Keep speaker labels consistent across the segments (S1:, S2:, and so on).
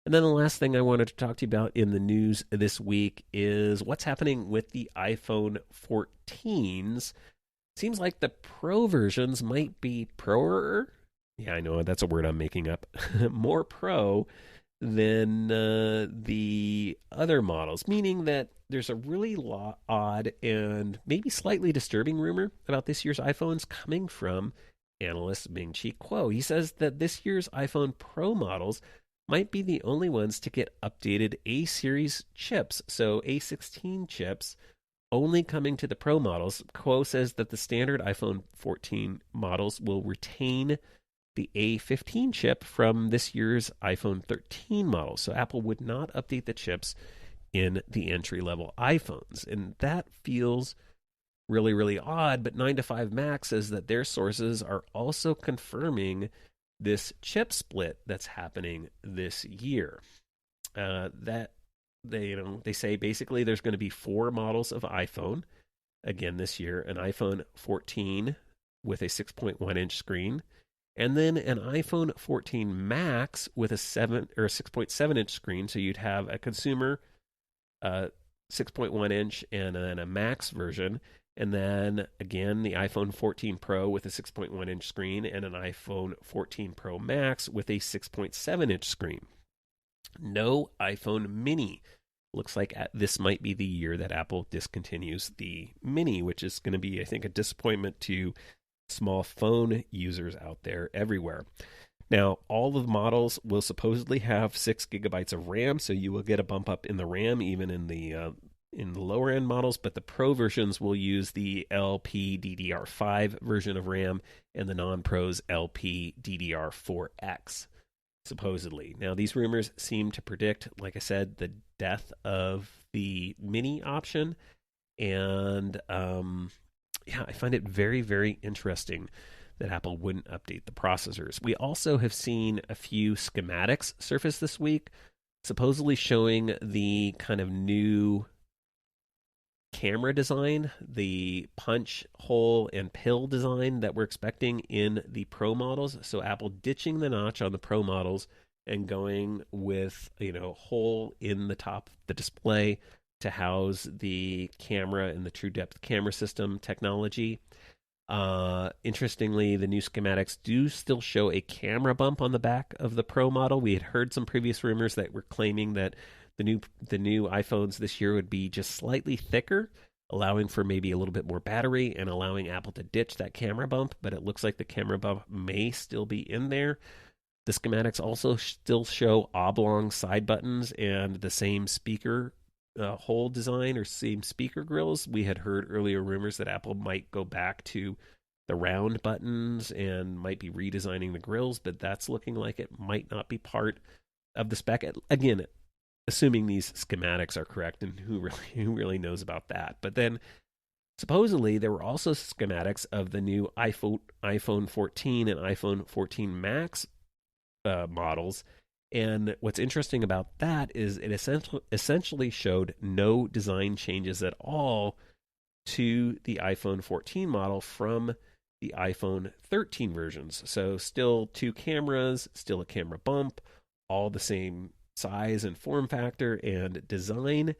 S1: And then the last thing I wanted to talk to you about in the news this week is what's happening with the iPhone 14s. Seems like the Pro versions might be pro. Yeah, I know that's a word I'm making up. More pro than the other models, meaning that there's a really odd and maybe slightly disturbing rumor about this year's iPhones coming from analyst Ming-Chi Kuo. He says that this year's iPhone Pro models might be the only ones to get updated A series chips, so A16 chips, only coming to the Pro models. Kuo says that the standard iPhone 14 models will retain the A15 chip from this year's iPhone 13 model. So Apple would not update the chips in the entry level iPhones. And that feels really, really odd. But 9 to 5 Mac says that their sources are also confirming this chip split that's happening this year. That they say basically there's going to be 4 models of iPhone again this year: an iPhone 14 with a 6.1 inch screen, and then an iPhone 14 Max with a 7 or a 6.7 inch screen. So you'd have a consumer 6.1 inch and then a Max version. And then again, the iPhone 14 Pro with a 6.1 inch screen and an iPhone 14 Pro Max with a 6.7 inch screen. No iPhone mini. Looks like this might be the year that Apple discontinues the mini, which is going to be, I think, a disappointment to small phone users out there everywhere. Now, all of the models will supposedly have 6 gigabytes of RAM, so you will get a bump up in the RAM even in the lower end models, but the Pro versions will use the LPDDR5 version of RAM and the non-Pros LPDDR4X, supposedly. Now, these rumors seem to predict, like I said, the death of the mini option, and I find it very, very interesting that Apple wouldn't update the processors. We also have seen a few schematics surface this week, supposedly showing the kind of new camera design, the punch hole and pill design that we're expecting in the Pro models. So Apple ditching the notch on the Pro models and going with, hole in the top of the display to house the camera and the true depth camera system technology. Interestingly, the new schematics do still show a camera bump on the back of the Pro model. We had heard some previous rumors that were claiming that the new iPhones this year would be just slightly thicker, allowing for maybe a little bit more battery and allowing Apple to ditch that camera bump, but it looks like the camera bump may still be in there. The schematics also still show oblong side buttons and the same speaker hole design or same speaker grills. We had heard earlier rumors that Apple might go back to the round buttons and might be redesigning the grills, but that's looking like it might not be part of the spec. Again, assuming these schematics are correct, and who really knows about that. But then supposedly there were also schematics of the new iPhone 14 and iPhone 14 Max models. And what's interesting about that is it essentially showed no design changes at all to the iPhone 14 model from the iPhone 13 versions. So still 2 cameras, still a camera bump, all the same size and form factor and design.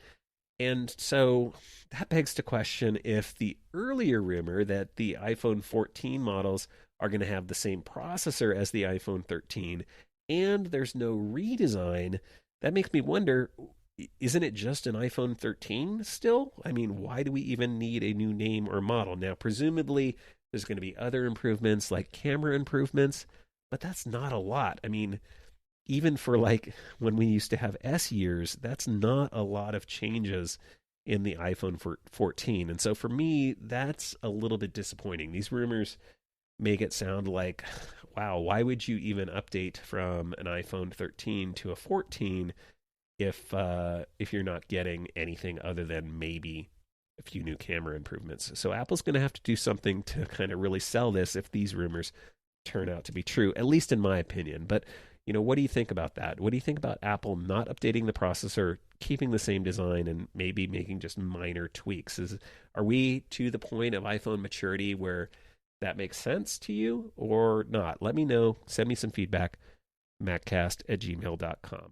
S1: And so that begs to question if the earlier rumor that the iPhone 14 models are going to have the same processor as the iPhone 13 and there's no redesign, that makes me wonder, isn't it just an iPhone 13 still? I mean, why do we even need a new name or model? Now, presumably, there's going to be other improvements like camera improvements, but that's not a lot. I mean, even for like when we used to have S years, that's not a lot of changes in the iPhone 14. And so for me, that's a little bit disappointing. These rumors make it sound like, wow, why would you even update from an iPhone 13 to a 14 if you're not getting anything other than maybe a few new camera improvements? So Apple's going to have to do something to kind of really sell this if these rumors turn out to be true, at least in my opinion. But what do you think about that? What do you think about Apple not updating the processor, keeping the same design, and maybe making just minor tweaks? Are we to the point of iPhone maturity where that makes sense to you or not? Let me know. Send me some feedback. Maccast@gmail.com.